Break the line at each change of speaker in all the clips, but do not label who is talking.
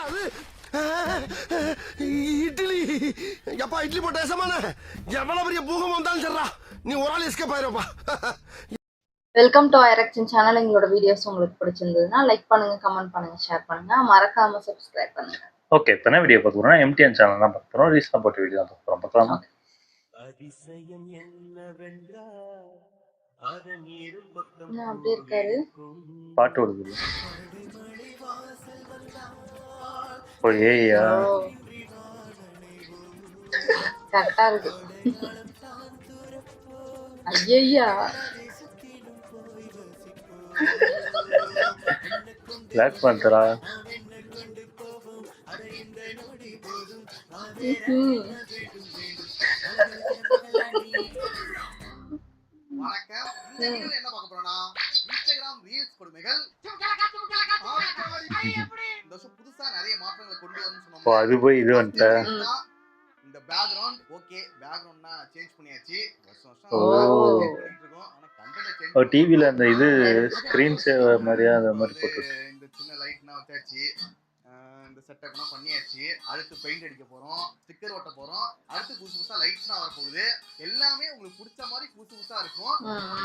அது இட்லி எப்பா இட்லி போட்ட சமான எவ்வளவு பெரிய பூகம் வந்தாலும் சரிடா நீ ஒரு ஆள் எஸ்கேப் ஆயிருப்பா.
வெல்கம் டு ஐரக்ஷன் சேனல். எங்களோட வீடியோஸ் உங்களுக்கு பிடிச்சிருந்ததுன்னா லைக் பண்ணுங்க, கமெண்ட் பண்ணுங்க, ஷேர் பண்ணுங்க, மறக்காம சப்ஸ்கிரைப் பண்ணுங்க.
ஓகே, இப்போ என்ன வீடியோ பார்க்க போறோம்னா MTN சேனல் தான் பார்க்க போறோம். ரீசெண்டாக போட்ட வீடியோ தான் பார்க்க போறோம். பார்க்கலாமா?
அதிசயம் என்னவென்றால் அதன் இரு பக்கம் அப்படியே இருக்காரு.
பாட்டு ஓடுது. ஓ ஏய்யா
கரெக்டா இருக்கு. ஐயா
பிளாக் பேந்தரா?
வணக்கம். இந்த வீடியோல என்ன பார்க்க போறோம்னா இன்ஸ்டாகிராம் ரீல்ஸ் கொடுமைகள். இந்த வருஷம் புதுசா நிறைய மாற்றங்களை கொண்டு வரணும்னு சொன்னோம்.
ஓ அது போய் இது வந்துட்டேன்.
இந்த பேக்ரவுண்ட் ஓகே, பேக்ரவுண்ட்னா சேஞ்ச் பண்ணியாச்சு. வருஷம்
ஓ
சேஞ்ச் பண்ணிட்டு இருக்கோம். ஆனா கண்டென்ட் சேஞ்ச்
ஓ டிவில அந்த இது ஸ்கிரீன் சேவர் மாதிரியா அந்த மாதிரி போட்டு
இந்த சின்ன லைட்னா வச்சாச்சு. இந்த செட்டப்னா பண்ணியாச்சு. அடுத்து பெயிண்ட் அடிக்க போறோம், ஸ்டிக்கர் ஒட்ட போறோம். அடுத்து புதுசா லைட்ஸ்லாம் வர போகுது. எல்லாமே உங்களுக்கு பிடிச்ச மாதிரி புதுசா இருக்கும்.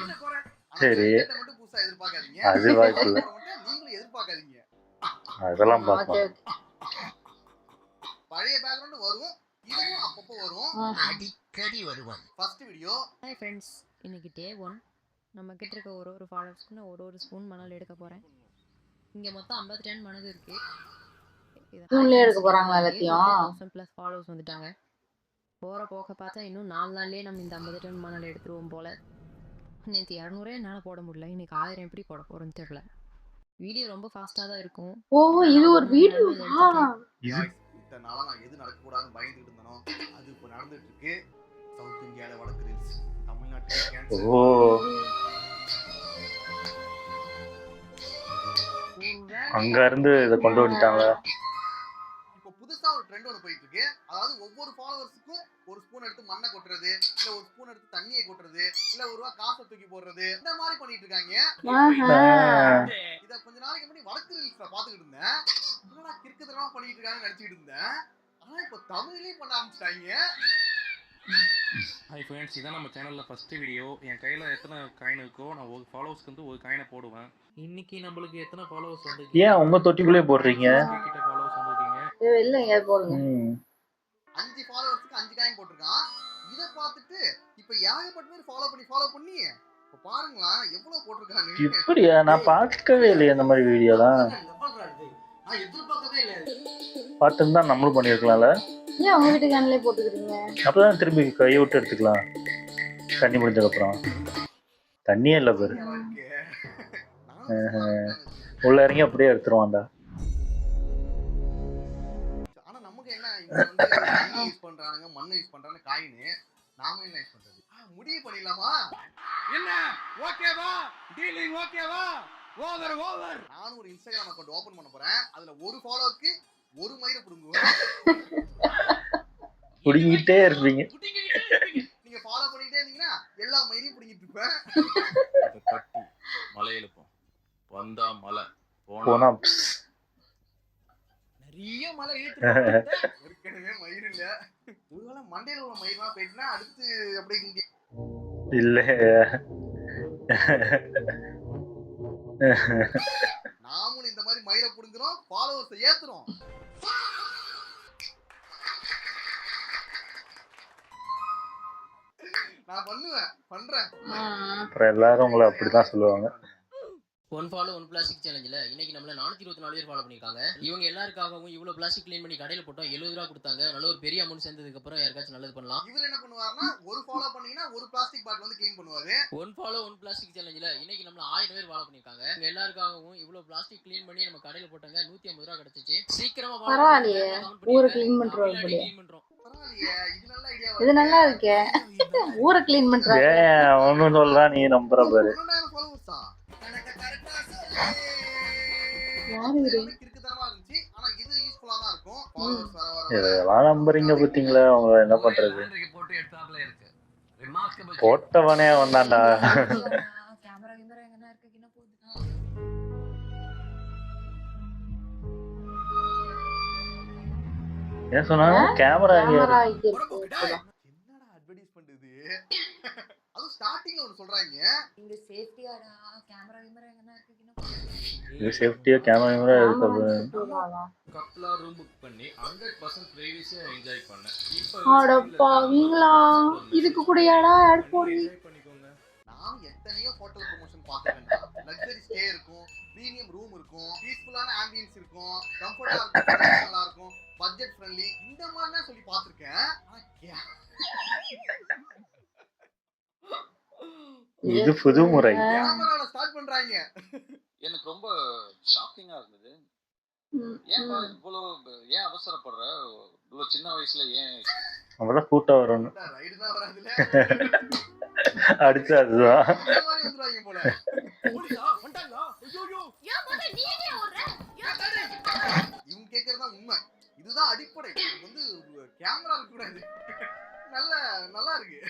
என்ன குறை?
சரி,
மட்டும் புதுசா எதிர்பார்க்காதீங்க.
அது வாய்ப்பு இல்ல.
நீங்களும் எதிர்பார்க்காதீங்க.
அதெல்லாம் பார்க்கலாம்.
பழைய பேக்ரவுண்ட் வரும், இதுவும் அப்பப்போ வரும், அடிக்கடி வருவாங்க. First video.
ஹாய் ஃப்ரெண்ட்ஸ், இன்னைக்கு டே 1. நம்ம கிட்ட இருக்க ஒரு ஃபாலோவர்ஸ்க்கு நான் ஒரு ஸ்பூன் மணல் எடுக்க போகிறேன். இங்கே மொத்தம் 50 டன் மணல் இருக்குது.
ஸ்பூன்ல எடுக்க போறாங்களா எல்லாத்தையும்?
1000+ ஃபாலோவர்ஸ் வந்துட்டாங்க. போகிற போக பார்த்தா இன்னும் 4 நாள்லேயே நம்ம இந்த 50 டன் மணல் எடுத்துருவோம் போல். நேற்று 200 என்னால் போட முடியல. இன்னைக்கு 1000 எப்படி போட போகிறோன்னு தெரியல. வீடியோ ரொம்ப ஃபாஸ்ட்டாக தான் இருக்கும்.
ஓ இது ஒரு வீடியோவா?
இத்தனை நாளா நான் எது நடக்கக்கூடாதுன்னு பயந்துட்டு இருந்தனோ அது இப்போ நடந்துட்டு இருக்கு. சவுத் இந்தியாவில் வடக்கு ரீல்ஸ், தமிழ்நாட்டில் கேன்சர்.
ஓ அங்க இருந்து இதை கொண்டு வந்துட்டாங்க.
இப்போ புதுசா ஒரு ட்ரெண்ட் ஒன்று போயிட்டு இருக்கு. அதாவது ஒவ்வொரு ஃபாலோவர்ஸுக்கும் ஒரு ஸ்பூன் எடுத்து மண்ணை கொட்டுறது, இல்ல ஒரு ஸ்பூன் எடுத்து தண்ணியை கொட்டுறது, இல்ல ஒரு ரூபா காசை தூக்கி போடுறது, இந்த மாதிரி பண்ணிட்டு இருக்காங்க. இத கொஞ்ச நாளைக்கு முன்னாடி வடக்கு ரீல்ஸ்ல பாத்துக்கிட்டு இருந்தேன். என்னடா கிறுக்குதனமா பண்ணிட்டு இருக்காங்கன்னு நினைச்சிட்டு இருந்தேன். ஆனா இப்போ தமிழ்லயும் பண்ண ஆரம்பிச்சிட்டாங்க.
ஹாய் ஃப்ரெண்ட்ஸ், இதான் நம்ம சேனலில் ஃபஸ்ட்டு வீடியோ. என் கையில் எத்தனை காயின் இருக்கோ நான் ஒரு ஃபாலோவர்ஸ்க்கு வந்து ஒரு காயினை போடுவேன். இன்னைக்கு நம்மளுக்கு எத்தனை ஃபாலோவர்ஸ் வந்து
ஏன் உங்க தொட்டிக்குள்ளே போடுறீங்க?
கிட்ட ஃபாலோவர்ஸ் வந்திருக்கீங்க.
இல்ல எங்க போடுங்க.
5 ஃபாலோவர்ஸ்க்கு 5 காயின் போட்டுருக்கான். இத பார்த்துட்டு இப்போ ஏகப்பட்ட பேர் ஃபாலோ பண்ணி இப்போ பாருங்களா எவ்வளவு போட்டுருக்காங்க.
இப்படியா? நான் பார்க்கவே இல்லையே அந்த மாதிரி வீடியோலாம்.
நான் எதிர்பார்க்கவே இல்லை.
பார்த்துன்னு தான் நம்மளும் பண்ணியிருக்கலாம்ல.
ஏன் உங்க வீட்டு கேன்லயே போட்டுக்கிறீங்க?
அப்பதான் திரும்பி கையை விட்டு எடுத்துக்கலாம். தண்ணி முடிஞ்சதுக்கப்புறம். தண்ணியே இல்லை பேரு. உள்ள இறங்கி அப்படியே எடுத்துருவான்டா.
ஆனா நமக்கு என்ன இவங்க யூஸ் பண்றாங்க, மண்ணு யூஸ் பண்றாங்க, காயின். நாம என்ன யூஸ் பண்றது? முடிவு பண்ணிடலாமா?
என்ன ஓகேவா? டீலிங் ஓகேவா? ஓவர்.
நானும் ஒரு இன்ஸ்டாகிராம் அக்கவுண்ட் ஓபன் பண்ண போறேன். அதுல ஒரு ஃபாலோவுக்கு ஒரு மயிரை புடுங்குவேன்.
புடிங்கிட்டே இருப்பீங்க.
நீங்க ஃபாலோ பண்ணிட்டே இருந்தீங்கன்னா எல்லா மயிரையும் புடிங்கிட்டு இருப்பேன்.
கட்டி மலை எழுப்போம். வந்தா மலை
போனா
நிறைய மலை இழுத்து ஏற்கனவே மயிர் இல்ல. ஒருவேளை மண்டையில உள்ள மயிர்லாம் போயிட்டுனா அடுத்து அப்படியே இங்க
இல்ல.
நாமும் இந்த மாதிரி மயிரை புடுங்குறோம், ஃபாலோவர்ஸை ஏத்துறோம். நான் பண்றேன்.
அப்புறம் எல்லாரும் உங்களை அப்படிதான் சொல்லுவாங்க.
ஒன் ஃபாலோ ஒன் பிளாஸ்டிக் சேலஞ்சில் இன்னைக்கு நம்மள 424 பேர் ஃபாலோ பண்ணியிருக்காங்க. இவங்க எல்லாருக்காகவும் இவ்வளோ பிளாஸ்டிக் க்ளீன் பண்ணி கடையில் போட்டோம். 70 ரூபா கொடுத்தாங்க. நல்ல ஒரு பெரிய அமௌண்ட் சேர்ந்ததுக்கு அப்புறம் யாருக்காச்சும் நல்லது பண்ணலாம்.
இவர் என்ன பண்ணுவாருன்னா ஒரு ஃபாலோ பண்ணீங்கன்னா ஒரு பிளாஸ்டிக் பாட்டில் வந்து க்ளீன் பண்ணுவாரு.
ஒன் ஃபாலோ ஒன் பிளாஸ்டிக் சேலஞ்சில் இன்னைக்கு நம்மள 1000 பேர் ஃபாலோ பண்ணியிருக்காங்க. இவங்க எல்லாருக்காகவும் இவ்வளோ பிளாஸ்டிக் க்ளீன் பண்ணி நம்ம கடையில் போட்டாங்க. 150 ரூபா கிடைச்சிச்சு. சீக்கிரமா
பரவாயில்லையே, ஊரை க்ளீன் பண்றோம்.
பரவாயில்லையே,
இது நல்லா இருக்கே. ஊரை க்ளீன் பண்றாங்க.
ஒன்னும் சொல்றா, நீ நம்புற பாரு. இதெல்லாம் நம்புறீங்க பாத்தீங்களா? அவங்க என்ன பண்றது? போட்டவனே வந்தான்டா. என்ன சொன்னாங்க? கேமரா
கேமரா இங்க இருக்கு இப்பதான்.
என்னடா அட்வர்டைஸ்மெண்ட் இது? அது ஸ்டார்டிங்ல ஒன்னு சொல்றாங்க.
இங்க சேஃப்டியாடா கேமரா எங்கனா
இது சேஃப்டியா கேமரா இருக்கு.
கப்லா ரூம் புக் பண்ணி 100% பிரைவசியா என்ஜாய் பண்ணேன். இப்போ
அட பாவீங்களா, இதுக்கு கூடயாடா ஆட் போடுறீங்க?
என்ஜாய் பண்ணிக்கோங்க.
நான் எத்தனையோ ஹோட்டல் ப்ரொமோஷன் பார்த்துருக்கேன். லக்ஸரி ஸ்டே இருக்கும், பிரீமியம் ரூம் இருக்கும், பீஸ்ஃபுல்லான ஆம்பியன்ஸ் இருக்கும், கம்ஃபர்ட்டா இருக்கும், நல்லா இருக்கும், பட்ஜெட் ஃப்ரெண்ட்லி, இந்த மாதிரி தான் சொல்லி பார்த்துருக்கேன்.
இது புது முறை.
கேமரால ஸ்டார்ட் பண்றாங்க.
எனக்கு ரொம்ப ஷாக்கிங்கா இருந்தது. ஏன் ஏன் அவசரப்படுற? இவ்வளவு சின்ன வயசுல ஏன்
அவதான் கூட்டம் வரணும்.
ரைடு தான் வராதுல.
அடுத்து அதுதான்.
இந்த மாதிரி வந்துறாங்க போல. போலீஸா வந்தாங்களா? ஐயோ இவங்க கேக்குறதா உண்மை. இதுதான் அடிப்படை. கேமரா இருக்க கூடாது. நல்லா இருக்கு.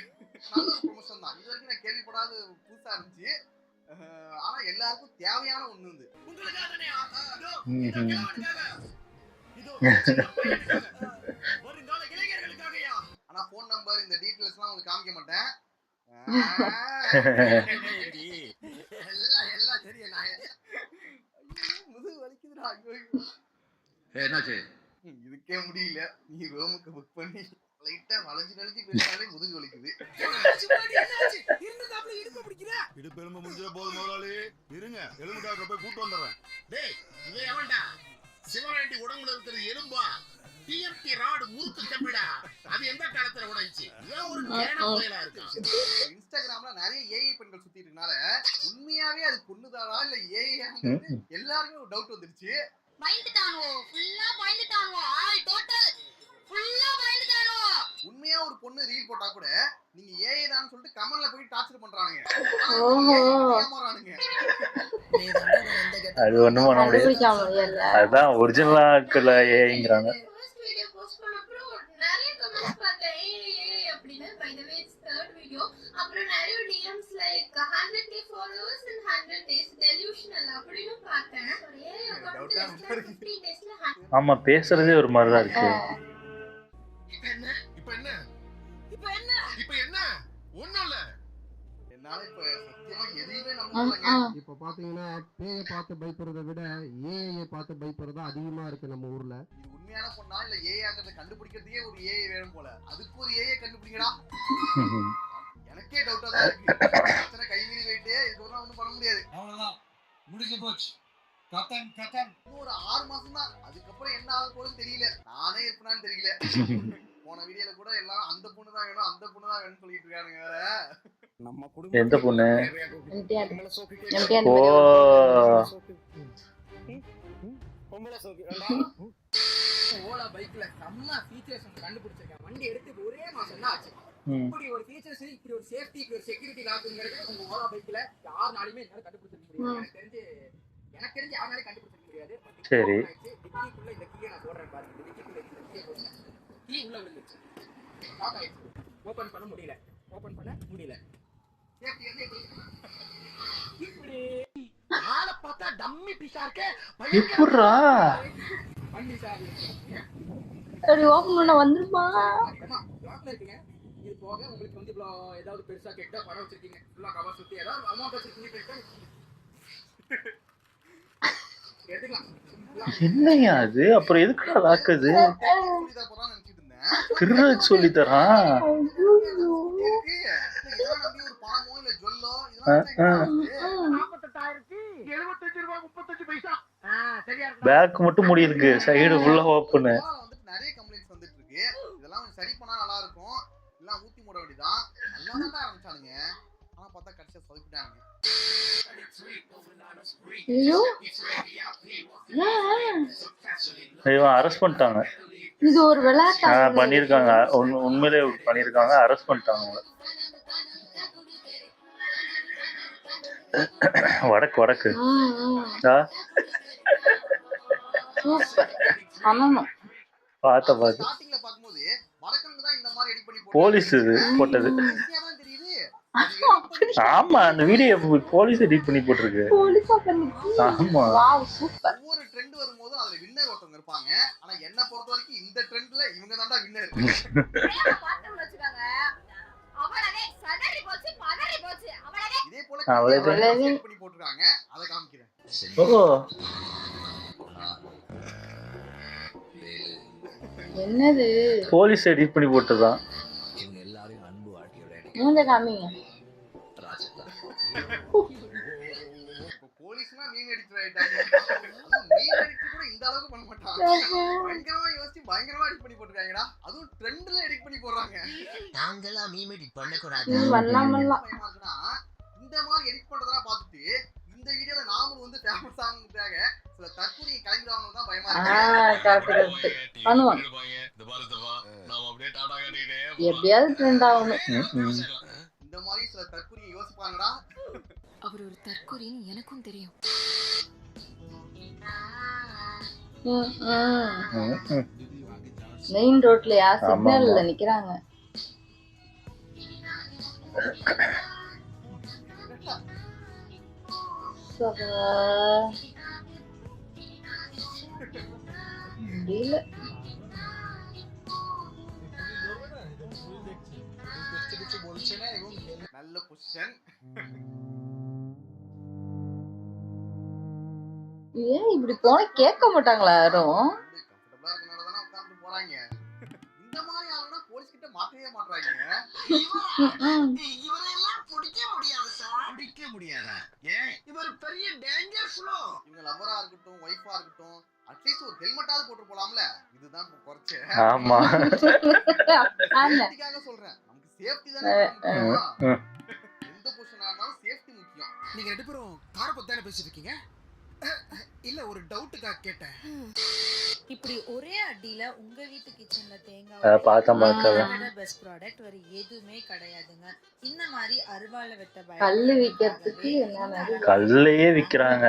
நல்ல ப்ரொமோஷன் தான். இது வரைக்கும் நான் கேள்விப்படாத புதுசா இருந்துச்சு. ஆனா எல்லாருக்கும் தேவையான ஒண்ணு வந்து வருங்கால இளைஞர்களுக்காகயா. ஆனா போன் நம்பர் இந்த டீடைல்ஸ் எல்லாம் உங்களுக்கு காமிக்க மாட்டேன். எல்லாம் தெரியும். முதுகு வலிக்குதுடா.
என்னாச்சு?
இதுக்கே முடியல. நீ ரூமுக்கு புக் பண்ணி லைட்டா வளைஞ்சு பேசினாலே முதுகு வலிக்குது.
இடுப்பு எலும்பு முடிஞ்ச போது முதலாளி இருங்க, எலும்பு டாக்டர் போய் கூட்டு வந்துடுறேன்.
டேய் இவன் எவன்டா? சிவவேண்டி உடம்புல இருக்கிறது எலும்பா? டிஎம்டி ராடு முறுக்கு கம்பிடா. அது எந்த காலத்துல உடைஞ்சி? இவன் ஒரு கேன புயலா இருக்கான்.
இன்ஸ்டாகிராம்ல நிறைய ஏஐ பெண்கள் சுத்திட்டு இருக்கனால உண்மையாவே அது பொண்ணுதானா இல்ல ஏஐங்கிறது எல்லாருக்கும் ஒரு டவுட் வந்துருச்சு.
பயந்துட்டானோ, ஃபுல்லா பயந்துட்டானோ. ஆல் டோட்டல் ஃபுல்லா பயந்துட்டானோ.
உண்மையா ஒரு பொண்ணு ரீல் போட்டா கூட நீங்க ஏஐ தான் சொல்லிட்டு கமெண்ட்ல போய் டார்ச்சர் பண்றானுங்க. ஏமாறானுங்க.
அது ஒண்ணும் பண்ண முடியாது. அதுதான் ஒரிஜினலா இருக்குல்ல ஏங்கிறாங்க.
வீடியோ போஸ்ட் பண்ண அப்புறம் நிறைய கமெண்ட்ஸ் பார்த்தேன். ஏய் அப்படினா by the way it's third video. அப்புறம் நிறைய DMs like 100k followers in 100 days delusional அப்படினு பார்த்தேன். ஏய் அக்கவுண்ட் 15 டேஸ்ல
ஆமா, பேசுறதே ஒரு மாதிரி தான் இருக்கு.
இப்போ என்ன ஒண்ணும் இல்ல.
என்னால இப்ப சத்தியமா எதையுமே நம்ப முடியல.
இப்ப பாத்தீங்கன்னா பேயை பார்த்து பயப்படுறதை விட ஏஐயை பார்த்து பயப்படுறது அதிகமா இருக்கு நம்ம ஊர்ல.
இது உண்மையான பொண்ணா இல்ல ஏஐங்கிறத கண்டுபிடிக்கிறதுக்கே ஒரு ஏஐ வேணும் போல. அதுக்கு ஒரு ஏஐ கண்டுபிடிக்கடா. எனக்கே டவுட்டா தான் இருக்கு. எத்தனை கைவிரி போயிட்டு இதுக்கப்புறம் ஒன்றும் பண்ண முடியாது.
அவ்வளவுதான் முடிஞ்சு போச்சு. கத்தன்
இன்னும் ஒரு 6 மாசம் தான். அதுக்கப்புறம் என்ன ஆக போகுதுன்னு தெரியல. நானே இருப்பேனான்னு தெரியல. போன வீடியோல கூட எல்லாம் அந்த பொண்ணு தான் வேணும் அந்த பொண்ணு தான் வேணும்னு சொல்லிட்டு இருக்கானுங்க. வேற
நம்ம குடும்பம்
எந்த பொண்ணு? ஓ,
ஓலா பைக்ல செம்ம ஃபீச்சர்ஸ் கண்டுபிடிச்சிருக்கேன். வண்டி எடுத்து ஒரே மாசம் தான் ஆச்சு. இப்படி ஒரு ஃபீச்சர்ஸ், இப்படி ஒரு சேஃப்டி, இப்படி ஒரு செக்யூரிட்டி லாக்குங்கிறது உங்க ஓலா பைக்ல யாருனாலுமே என்னால கண்டுபிடிச்சிருக்க முடியாது. எனக்கு தெரிஞ்சு யாருனாலே கண்டுபிடிச்சிருக்க முடியாது.
சரி.
டிக்கிக்குள்ள இந்த கீயை நான் போடுறேன் பாருங்க. இந்த டிக்கிக்குள்ள இந்த கீயை போடுறேன். கீ உள்ள விழுந்துச்சு. லாக் ஆயிடுச்சு. ஓபன் பண்ண முடியல. சேஃப்டி வந்து இப்படி ஆளை பார்த்தா டம்மி பீஸா இருக்கே.
எப்படிரா
வண்டி சாவி
சரி ஓபன் பண்ண வந்துருமா?
லாக்ல இருக்குங்க. இது போக உங்களுக்கு வந்து இவ்வளோ ஏதாவது பெருசா கெட்டா பணம் வச்சிருக்கீங்க, ஃபுல்லா கவர் சுத்தி ஏதாவது அமௌண்ட் வச்சிருக்கீங்க எடுத்துக்கலாம்.
என்னையா அது? அப்புறம் எதுக்குடா லாக்குது?
சொல்லிதான் போறான்னு நினைச்சிட்டு இருந்தேன்.
திருட சொல்லி தரான்.
இதெல்லாம் நம்பி ஒரு பணமோ இல்ல ஜுவல்லோ இதெல்லாம்
48,75 ரூபாய் 35 பைசா. சரியா இருக்கு.
பேக் மட்டும் மூடி இருக்கு, சைடு ஃபுல்லா ஓபன்.
வந்துட்டு நிறைய கம்ப்ளைண்ட்ஸ் வந்துட்டு இருக்கு. இதெல்லாம் சரி பண்ணா நல்லா இருக்கும். எல்லாம் ஊத்தி மூட வேண்டியதான். நல்லா தான் ஆரம்பிச்சானுங்க. ஆனா பார்த்தா கடைசியா சொதப்பிட்டானுங்க.
ஐயோ
இவன் அரெஸ்ட் பண்ணிட்டாங்க.
இது ஒரு விளையாட்டா
பண்ணிருக்காங்க. உண்மையிலே பண்ணிருக்காங்க. அரெஸ்ட் பண்ணிட்டாங்க. வடக்கு
சூப்பர் பண்ணணும்.
ஸ்டார்டிங்ல பாக்கும்போது வடக்கங்க தான் இந்த மாதிரி எடிட் பண்ணி
போலீஸ் இது போட்டது.
ஈஸியா தான் தெரியுது.
ஆமா அந்த வீடியோ போலீஸ் எடிட் பண்ணி போட்டிருக்கு.
போலீஸா பண்ணிச்சு.
ஆமா
வாவ் சூப்பர்.
ஒவ்வொரு ட்ரெண்ட் வரும்போது அதுல வின்னர் ஒருத்தவங்க இருப்பாங்க. ஆனா என்ன பொறுத்த வரைக்கும் இந்த ட்ரெண்ட்ல இவங்க தான்டா வின்னர். இதே போல
அவ்வளவுதான்.
பண்ணி போட்டுருக்காங்க. அத காமிக்கிறேன்.
ஓ
என்னது
போலீஸ் எடிட் பண்ணி போட்டதான்.
மூஞ்ச காமிங்க.
போலீஸ்னா மீன் எடிட்டர் ஆயிட்டாங்க. அதுவும் மீன் எடிட்டர் கூட இந்த அளவுக்கு பண்ண மாட்டாங்க. பயங்கரமா யோசிச்சு பயங்கரமா எடிட் பண்ணி போட்டுருக்காங்கடா. அதுவும் ட்ரெண்ட்ல எடிட் பண்ணி போடுறாங்க.
நாங்கெல்லாம் மீம் எடிட் பண்ண கூடாது.
பண்ணலாம்.
இந்த மாதிரி எடிட் பண்றதெல்லாம் பார்த்துட்டு இந்த வீடியோல நாமளும் வந்து ஃபேமஸ் ஆகுறதுக்காக சில தற்கொலை கிளம்பிடுவாங்க தான் பயமா இருக்கு.
பண்ணுவான். எப்படியாவது ட்ரெண்ட் ஆகணும்.
இந்த மாதிரி சில தற்கொலை யோசிப்பாங்கடா.
அவர் ஒரு தற்கொலைன்னு எனக்கும் தெரியும்.
மெயின் ரோட்லயா சிக்னல்ல நிக்கிறாங்க. முடியல.
நல்ல பொசிஷன்.
ஏன் இப்படி போன கேட்க மாட்டாங்களா யாரும்?
கம்ஃபர்ட்டபிளா இருக்கனால தான உட்கார்ந்து போறாங்க. இந்த மாதிரி ஆளுனா போலீஸ் கிட்ட மாட்டவே மாட்டறாங்க.
இவரெல்லாம் பிடிக்க முடியாது சார். பிடிக்க முடியாதா? ஏன்? இவர் பெரிய டேஞ்சர் ஃப்ளோ.
இவங்க லவ்வரா இருக்கட்டும், வைஃபா இருக்கட்டும், அட்லீஸ்ட் ஒரு ஹெல்மெட்டாவது போட்டு போலாம்ல. இதுதான் குறைச்சே.
ஆமா
சேஃப்டிக்காக சொல்றேன். நமக்கு சேஃப்டி தானே முக்கியம். எந்த பொசிஷனா இருந்தாலும் சேஃப்டி முக்கியம்.
நீங்க ரெண்டு பேரும் காரை பத்தி தானே பேசிட்டு இருக்கீங்க? இல்ல ஒரு டவுட்டுக்காக கேட்டேன்.
இப்படி ஒரே அடியில உங்க வீட்டு கிச்சன்ல தேங்காய்
பார்த்தேன்.
பெஸ்ட் ப்ராடக்ட் வேற எதுவுமே கிடையாதுங்க. இந்த மாதிரி அருவாளை வெட்ட
கல்லு விக்கிறதுக்கு என்ன
கல்லையே விக்கிறாங்க.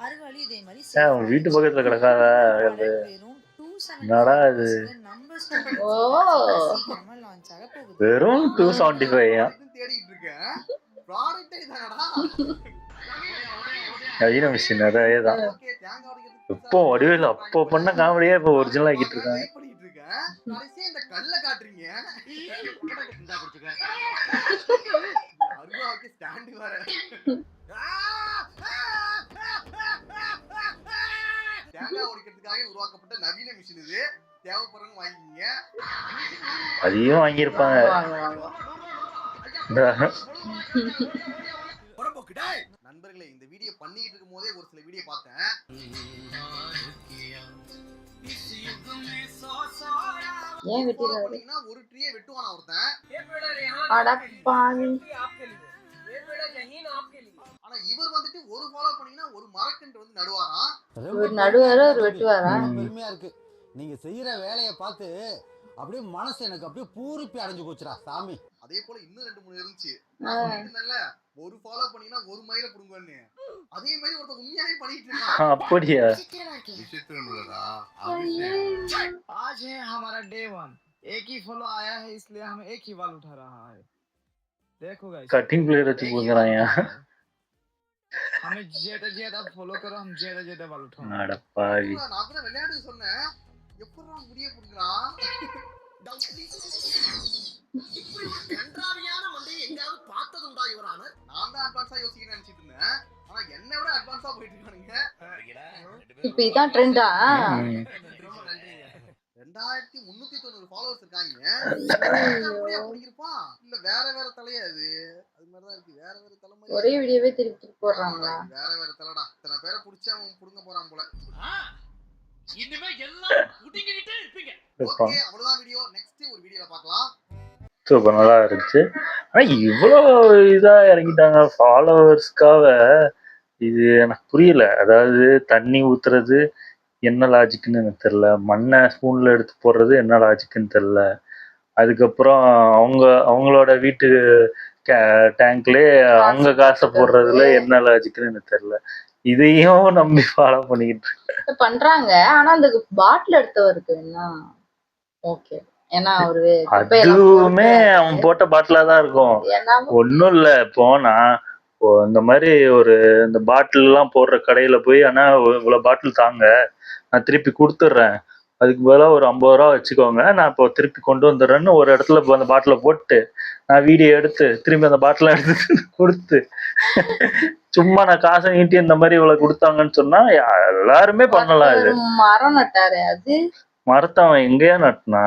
அருவாளி இதே மாதிரி
உங்க வீட்டு பக்கத்துல கிடக்காத என்னடா இது?
லான்ச் ஆக போகுது.
வெறும் 275
தேடிட்டு இருக்கேன். ப்ராடக்ட்டே இதானடா.
நவீன மிஷின் அதேதான். இப்போ வடிவேல் அப்போ பண்ண காமெடியா இப்போ ஒரிஜினல் ஆக்கிட்டு இருக்காங்க.
கடைசியா இந்த கல்ல காட்டுறீங்க. இந்தா புடிச்சுக்க. அருவாக்கு ஸ்டாண்ட் வர. தேங்காய் உடைக்கிறதுக்காக உருவாக்கப்பட்ட நவீன மிஷின் இது. தேவைப்படுறவங்க வாங்கிக்கீங்க.
அதையும் வாங்கியிருப்பாங்க.
நண்பர்களே இந்த வீடியோ பண்ணிட்டு இருக்கும் போதே ஒரு சில வீடியோ பார்த்தேன்.
ஏன் வெட்டிடுறாரு?
ஒரு ட்ரீயை வெட்டுவானா ஒருத்தன். ஆனா இவர் வந்துட்டு ஒரு ஃபாலோ பண்ணீங்கன்னா ஒரு மரக்கன்று வந்து நடுவாராம்.
ஒரு நடுவாரா ஒரு வெட்டுவாரா?
பெருமையா இருக்கு. நீங்க செய்யற வேலையை பார்த்து அப்படியே மனசு எனக்கு அப்படியே பூரிப்பி அடைஞ்சு போச்சுடா சாமி.
அதே போல இன்னும் 2-3 இருந்துச்சு. ஒரு ஃபாலோ பண்ணீங்கன்னா ஒரு மயில புடுங்கன்னு. அதே மாதிரி ஒருத்தன் உண்மையாவே பண்ணிட்டு இருக்கான்.
அப்படியா?
விசித்திரம்லடா.
आज है हमारा डे 1. एक ही फॉलो आया है इसलिए हम एक ही बाल उठा रहा है. देखो गाइस
कटिंग प्लेयर வச்சு போங்கறாங்க.
हमें ज्यादा फॉलो करो. हम ज्यादा बाल उठाओ.
அட பாவி.
நான் கூட விளையாடு சொன்னேன். எப்பறா முடிய புடுங்கறான்?
இப்படி கன்றாவியான மண்டையை எங்காவது பார்த்ததுண்டா இவரான?
நான் தான் அட்வான்ஸா யோசிக்கிறேன்னு நினைச்சிட்டு இருந்தேன். ஆனா என்னை விட அட்வான்ஸா போயிட்டு இருக்கானுங்க.
இப்போ இதான் ட்ரெண்டா?
2390 ஃபாலோவர்ஸ் இருக்காங்க. அப்படியே புடிங்கிருப்பா. இல்ல வேற தலையா அது? அது மாதிரி தான் இருக்கு. வேற தலைமை.
ஒரே வீடியோவே திருப்பி போடுறாங்களா?
வேற தலைடா. இத்தனை பேரை புடிச்சு அவன் புடுங்க போறான் போல.
இனிமே எல்லாம் புடிங்கிட்டே இருப்பீங்க.
ஓகே அவ்வளவுதான் வீடியோ. நெக்ஸ்ட் ஒரு வீடியோல பார்க்கலாம்.
சூப்பர் நல்லா இருந்துச்சு. ஆனா இவ்வளோ இதா இறங்கிட்டாங்க ஃபாலோவர்ஸ்க்காக. இது எனக்கு புரியல. அதாவது தண்ணி ஊத்துறது என்ன லாஜிக்குன்னு எனக்கு தெரியல. மண்ணை ஸ்பூன்ல எடுத்து போடுறது என்ன லாஜிக்குன்னு தெரியல. அதுக்கப்புறம் அவங்களோட வீட்டு டேங்க்லேயே அவங்க காசை போடுறதுல என்ன லாஜிக்குன்னு எனக்கு தெரியல. இதையும் நம்பி ஃபாலோ பண்ணிக்கிட்டு
பண்றாங்க. ஆனா அந்த பாட்டில் எடுத்தவருக்கு என்ன ஓகே ஏன்னா அவரு
அதுவுமே அவன் போட்ட பாட்டிலா தான் இருக்கும். ஒன்றும் இல்லை, இப்போ நான் இந்த மாதிரி இந்த பாட்டில் எல்லாம் போடுற கடையில போய் ஆனா இவ்வளவு பாட்டில் தாங்க, நான் திருப்பி கொடுத்துட்றேன், அதுக்கு பதிலாக ஒரு 50 ரூபா வச்சுக்கோங்க, நான் இப்போ திருப்பி கொண்டு வந்துடுறேன்னு ஒரு இடத்துல அந்த பாட்டில போட்டு நான் வீடியோ எடுத்து திரும்பி அந்த பாட்டிலாம் எடுத்து கொடுத்து சும்மா நான் காசை நீட்டி இந்த மாதிரி இவ்வளவு கொடுத்தாங்கன்னு சொன்னா எல்லாருமே பண்ணலாம். இது
மரம் நட்டாரு, அது
மரத்தை அவன் எங்கேயா நட்டினா?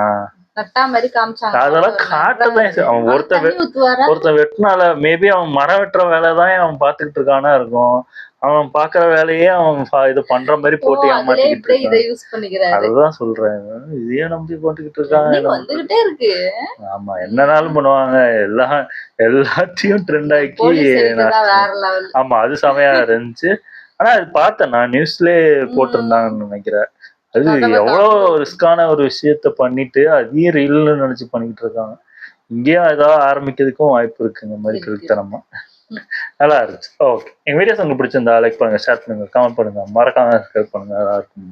நட்டா மாதிரி காமிச்சாங்க.
அதெல்லாம் காட்டதான் அவன் ஒருத்தன் வெட்டினால மேபி அவன் மரம் வெட்டுற வேலைதான் அவன் பாத்துக்கிட்டு இருக்கானா இருக்கும். அவன் பாக்குற வேலையே அவன் இது பண்ற மாதிரி போட்டு ஏமாத்திக்கிட்டு இருக்கான். அதுதான் சொல்றேன், இதையே நம்பி போட்டுக்கிட்டு இருக்காங்க. ஆமா, என்னனாலும் பண்ணுவாங்க, எல்லாத்தையும் ட்ரெண்ட் ஆக்கி. ஆமா, அது செமையா இருந்துச்சு. ஆனா அது பார்த்தேன் நான், நியூஸ்லயே போட்டிருந்தாங்கன்னு நினைக்கிறேன். அது எவ்வளோ ரிஸ்கான ஒரு விஷயத்த பண்ணிட்டு அதையும் ரீல்னு நினைச்சு பண்ணிக்கிட்டு இருக்காங்க. இங்கேயும் ஏதாவது ஆரம்பிக்கிறதுக்கும் வாய்ப்பு இருக்கு இந்த மாதிரி கிருத்தனமா. நல்லா இருந்துச்சு. ஓகே, எங்க வீடியோஸ் உங்களுக்கு பிடிச்சிருந்தா லைக் பண்ணுங்க, ஷேர் பண்ணுங்க, கமெண்ட் பண்ணுங்க, மறக்காம சப்ஸ்கிரைப் பண்ணுங்க. நல்லா இருக்கும்.